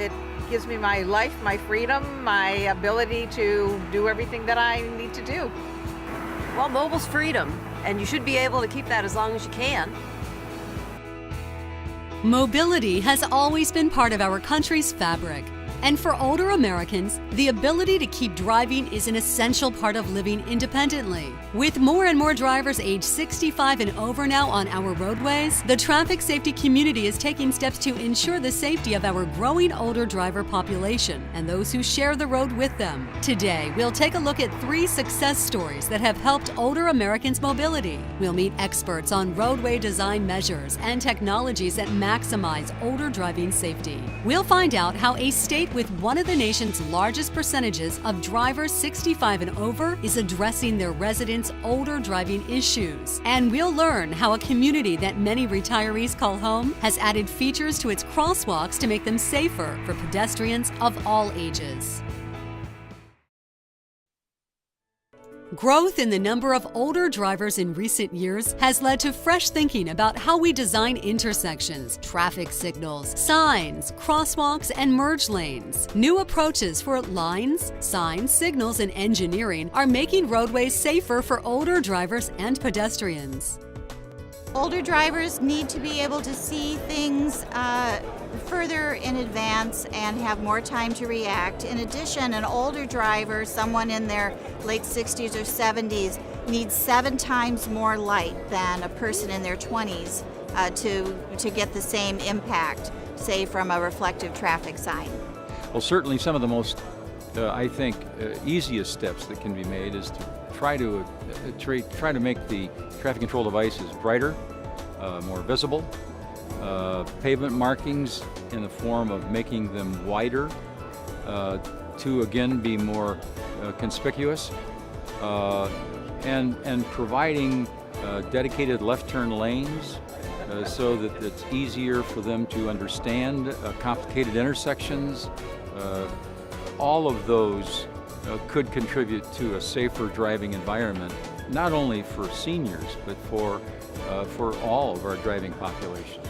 It gives me my life, my freedom, my ability to do everything that I need to do. Well, mobile's freedom, and you should be able to keep that as long as you can. Mobility has always been part of our country's fabric. And for older Americans, the ability to keep driving is an essential part of living independently. With more and more drivers age 65 and over now on our roadways, the traffic safety community is taking steps to ensure the safety of our growing older driver population and those who share the road with them. Today, we'll take a look at 3 success stories that have helped older Americans' mobility. We'll meet experts on roadway design measures and technologies that maximize older driving safety. We'll find out how a state with one of the nation's largest percentages of drivers 65 and over is addressing their residents' older driving issues. And we'll learn how a community that many retirees call home has added features to its crosswalks to make them safer for pedestrians of all ages. Growth in the number of older drivers in recent years has led to fresh thinking about how we design intersections, traffic signals, signs, crosswalks, and merge lanes. New approaches for lines, signs, signals, and engineering are making roadways safer for older drivers and pedestrians. Older drivers need to be able to see things further in advance and have more time to react. In addition, an older driver, someone in their late 60s or 70s, needs 7 times more light than a person in their 20s to get the same impact, say from a reflective traffic sign. Well, certainly some of the most, I think, easiest steps that can be made is to try to make the traffic control devices brighter, more visible. Pavement markings in the form of making them wider to again be more conspicuous, and providing dedicated left turn lanes so that it's easier for them to understand complicated intersections. All of those could contribute to a safer driving environment, not only for seniors, but for all of our driving population.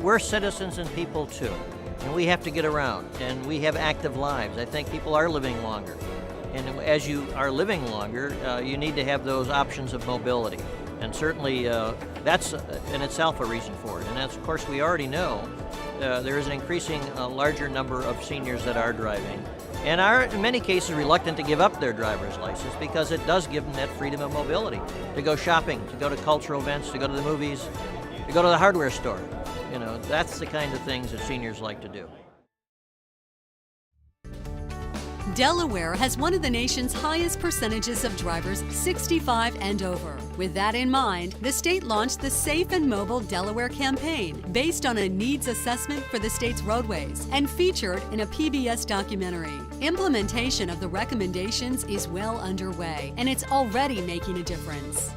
We're citizens and people too, and we have to get around, and we have active lives. I think people are living longer, and as you are living longer, you need to have those options of mobility, and certainly that's in itself a reason for it. And as of course we already know, there is an increasing larger number of seniors that are driving, and are in many cases reluctant to give up their driver's license because it does give them that freedom of mobility to go shopping, to go to cultural events, to go to the movies, to go to the hardware store. You know, that's the kind of things that seniors like to do. Delaware has one of the nation's highest percentages of drivers 65 and over. With that in mind, the state launched the Safe and Mobile Delaware campaign based on a needs assessment for the state's roadways and featured in a PBS documentary. Implementation of the recommendations is well underway, and it's already making a difference.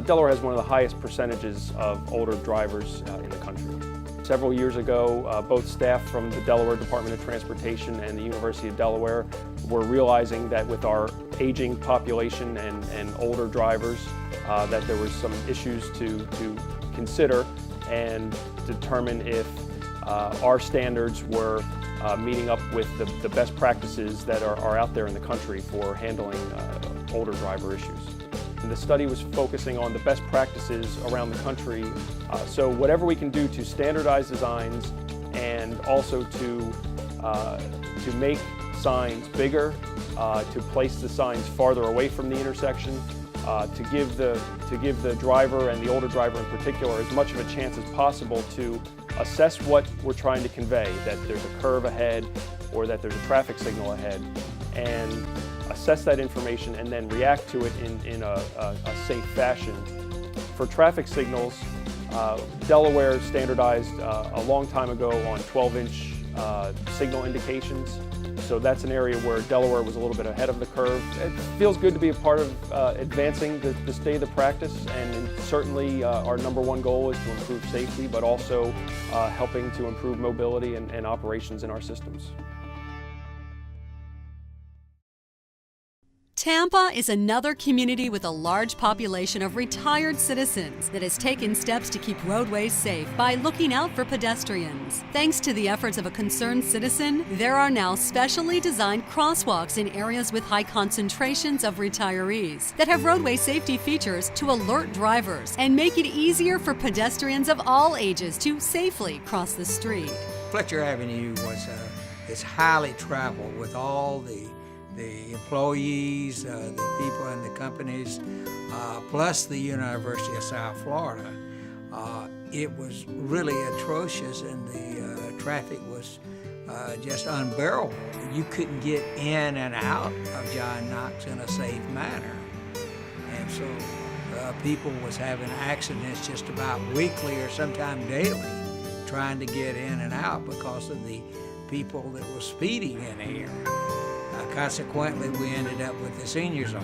Delaware has one of the highest percentages of older drivers in the country. Several years ago, both staff from the Delaware Department of Transportation and the University of Delaware were realizing that with our aging population and older drivers, that there was some issues to consider and determine if our standards were meeting up with the best practices that are out there in the country for handling older driver issues. And the study was focusing on the best practices around the country, so whatever we can do to standardize designs and also to make signs bigger, to place the signs farther away from the intersection, to give the driver and the older driver in particular as much of a chance as possible to assess what we're trying to convey, that there's a curve ahead or that there's a traffic signal ahead, and assess that information and then react to it in a safe fashion. For traffic signals, Delaware standardized a long time ago on 12-inch signal indications. So that's an area where Delaware was a little bit ahead of the curve. It feels good to be a part of advancing the state of the practice, and certainly our #1 goal is to improve safety, but also helping to improve mobility and operations in our systems. Tampa is another community with a large population of retired citizens that has taken steps to keep roadways safe by looking out for pedestrians. Thanks to the efforts of a concerned citizen, there are now specially designed crosswalks in areas with high concentrations of retirees that have roadway safety features to alert drivers and make it easier for pedestrians of all ages to safely cross the street. Fletcher Avenue is highly traveled with all the employees, the people in the companies, plus the University of South Florida. It was really atrocious, and the traffic was just unbearable. You couldn't get in and out of John Knox in a safe manner. And so people was having accidents just about weekly or sometime daily trying to get in and out because of the people that were speeding in here. Consequently, we ended up with the senior zone.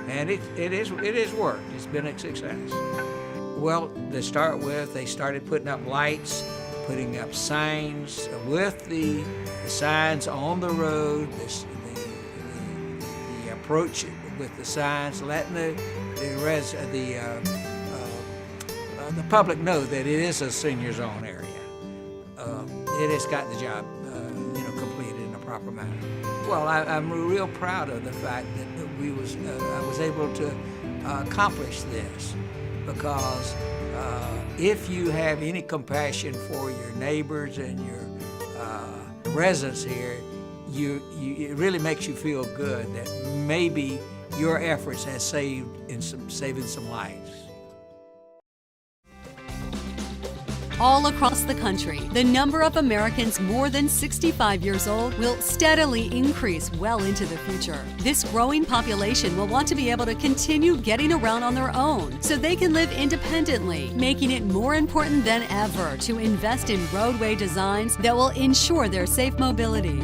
And it is worked. It's been a success. Well, to start with, they started putting up lights, putting up signs. With the signs on the road, the approach with the signs, letting the public know that it is a senior zone area. It has got the job, completed in a proper manner. Well, I'm real proud of the fact that I was able to accomplish this, because if you have any compassion for your neighbors and your residents here, it really makes you feel good that maybe your efforts has saving some lives. All across the country, the number of Americans more than 65 years old will steadily increase well into the future. This growing population will want to be able to continue getting around on their own so they can live independently, making it more important than ever to invest in roadway designs that will ensure their safe mobility.